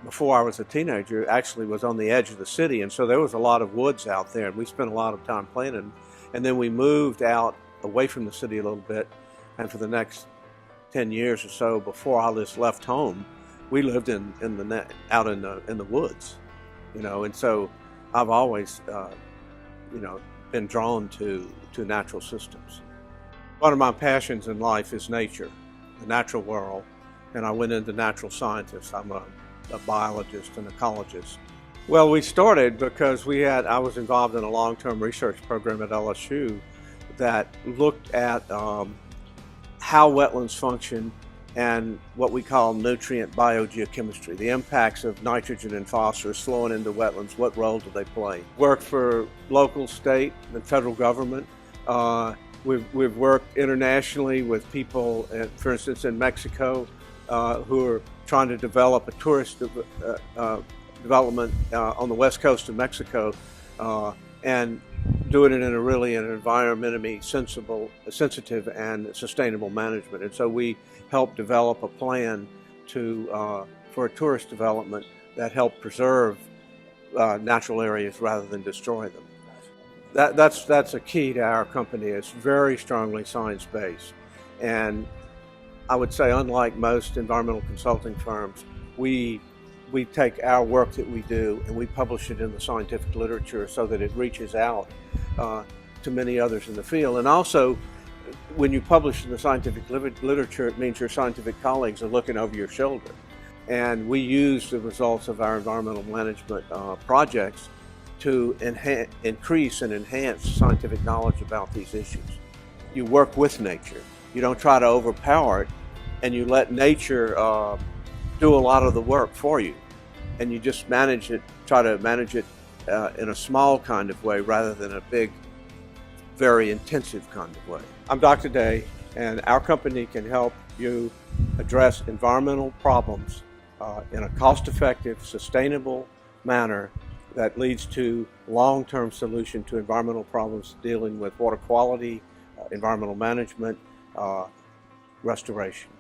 before I was a teenager, actually was on the edge of the city, and so there was a lot of woods out there, and we spent a lot of time planting. And then we moved out away from the city a little bit, and for the next 10 years or so before I just left home, we lived out in the woods, and so I've always been drawn to natural systems. One of my passions in life is nature, the natural world, and I went into natural scientists. I'm a biologist and ecologist. Well, we started because I was involved in a long-term research program at LSU that looked at how wetlands function and what we call nutrient biogeochemistry, the impacts of nitrogen and phosphorus flowing into wetlands, what role do they play? Worked for local, state, and federal government. We've worked internationally with people, for instance, in Mexico, who are trying to develop a tourist development on the west coast of Mexico, and doing it in an environmentally sensitive and sustainable management. And so we helped develop a plan for a tourist development that helped preserve natural areas rather than destroy them. That's a key to our company. It's very strongly science-based, and I would say, unlike most environmental consulting firms, we take our work that we do and we publish it in the scientific literature so that it reaches out to many others in the field. And also, when you publish in the scientific literature, it means your scientific colleagues are looking over your shoulder. And we use the results of our environmental management projects to increase and enhance scientific knowledge about these issues. You work with nature. You don't try to overpower it, and you let nature do a lot of the work for you. And you just try to manage it in a small kind of way rather than a big, very intensive kind of way. I'm Dr. Day, and our company can help you address environmental problems in a cost-effective, sustainable manner that leads to long-term solution to environmental problems dealing with water quality, environmental management, restoration.